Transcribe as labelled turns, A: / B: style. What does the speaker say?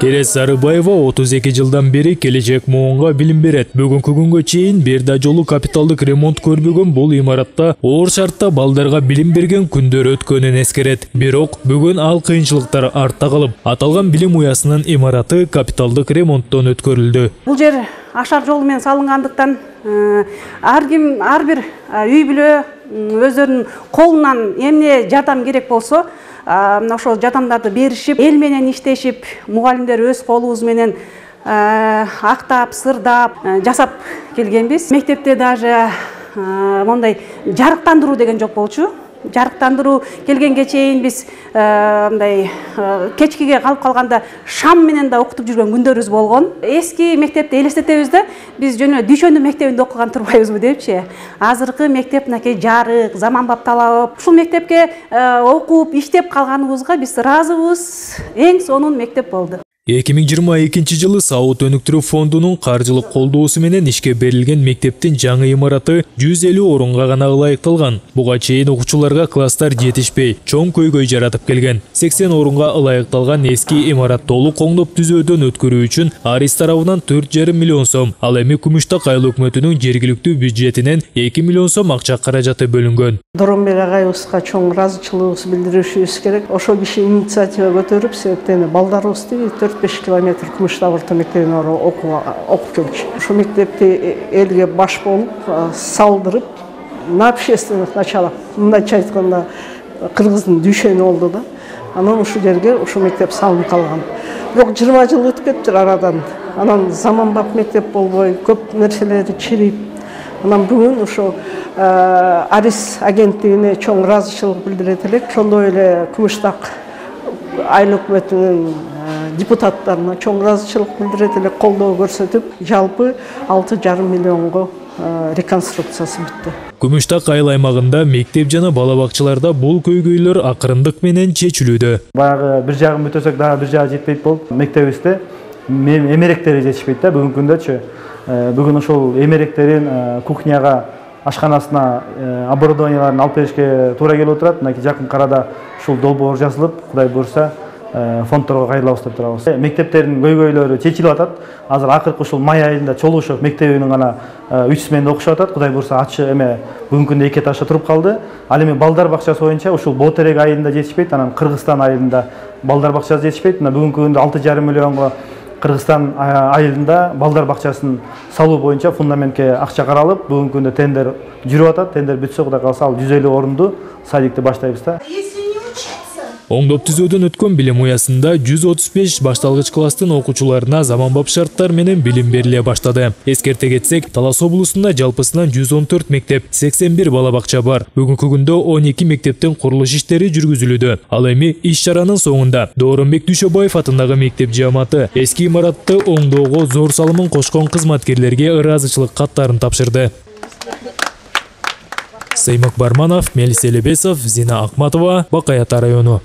A: Керес Сарыбаева 32 жылдан бери келечек муунга билим берет. Бүгүнкү күнгө чейин бир да жолу капиталдык ремонт көрбөгөн бул имаратта оор шартта балдарга билим берген күндөр өткөнүн эскерет. Бирок бүгүн ал кыйынчылыктар артта калып, аталган билим уясынын имараты капиталдык ремонттон өткөрүлдү.
B: Бул жер ашар жолу менен салынгандыктан ар бир үй бүлө өздөрүнүн колунан эмне жардам керек болсо, мына ошол жардамдарды беришип, эл менен иштешип, мугалимдер өз колубуз менен актап, сырдап жасап келгенбиз. Мектепте даже мондай жарыктандыруу деген жок болчу. Жарыктандыруу келгенге чейин биз мындай кечкиге калып калганда шам менен да окутуп жүргөн күндөрүбүз болгон. Эски мектепти элестетебиз да, биз жөнө Дүйшөнү мектебинде окуган турбайбызбы депчи. Азыркы мектеп мынакей жарык, заманбап талап. Ушул мектепке окуп, иштеп калганыбызга биз ыраазыбыз. Эң сонун мектеп болду.
A: 2022 жылы Сауыт өнүктүрүү фондунун каржылык колдоосу менен ишке берилген мектептин жаңы имараты 150 орунга гана ылайыкталган. Буга чейин окуучуларга класстар жетишпей, чоң көйгөй жаратып келген. 80 орунга ылайыкталган эски имарат толук оңдоп түзөөдөн өткөрүү үчүн Арис тарабынан 4,5 миллион сом, ал эми Күмүштак айыл өкмөтүнүн жергиликтүү бюджетинен 2 миллион сом акча каражаты бөлүнгөн.
C: Доромбек агайыбызга чоң ыраазычылыгыбызды билдиришибиз керек. Ошол киши инициатива көтөрүп, себептен балдарыбызды 4-5 километр Күмүштак орто мектебине окуп келчү. Ошол мектепти элге баш болуп, салдырып, на общественных началах, мындайча айтканда, кыргыздын Дүйшөнү болду да. Анан ушул жерге ушул мектеп салынып калган. Бирок 20 жыл өтүп кетти арадан. Анан заманбап мектеп болбой, көп нерселери чирип, анан бүгүн ошо Арис агенттигине чоң ыраазычылык билдирет элек. Ошондой эле Күмүштак айыл өкмөтүнүн депутаттарына чоң ыраазычылык билдирет элек, колдоо көрсөтүп, жалпы 6,5 миллионго реконструкциясы бүттү.
A: Күмүштак айыл аймагында мектеп жана бала бакчаларда бул көйгөйлөр акырындык менен чечилүүдө.
D: Баягы бир жагын бүтөсөк дагы бир жагы жетпейт болуп, мектебибизде эмеректери жетишпейт да бүгүнкү күндөчү. Бүгүн ошол эмеректерин кухняга, ашканасына оборудованияларын алып беришке туура келип отурат. Мынакей жакын карада ушул долбоор жазылып, Кудай буйрса, фондторго кайрылабыз деп турабыз. Мектептердин көйгөйлөрү чечилип атат. Азыр акыркы ушул май айында Чолушов мектебинин гана 3 сменде окушуп атат. Кудай буйрса ачы эме бүгүнкү күндө 2 этажда туруп калды. Ал эми балдар бакчасы боюнча ушул Ботерек айылында жетишпейт, анан Кыргызстан айылында балдар бакчасы жетишпейт. Мына бүгүнкү күндө 6,5 миллионго Кыргызстан айылында балдар бакчасын салуу боюнча фундаментке акча каралып, бүгүнкү күндө тендер жүрүп атат. Тендер бүтсө, Кудай калса, ал 150 орунду садикти баштайбыз да.
A: Оңдоп түзөөдөн өткөн билим уясында 135 башталгыч класстын окуучуларына заманбап шарттар менен билим бериле баштады. Эскерте кетсек, Талас облусунда жалпысынан 114 мектеп, 81 бала бакча бар. Бүгүнкү күндө 12 мектептин курулуш иштери жүргүзүлүүдө. Ал эми иш-чаранын соңунда Дооронбек Дүйшөбаев атындагы мектеп жааматы эски имаратты оңдоого зор салымын кошкон кызматкерлерге ыраазычылык каттарын тапшырды. Сеймак Барманов, Мелис Элебесов, Зина Акматова, Бакаята району.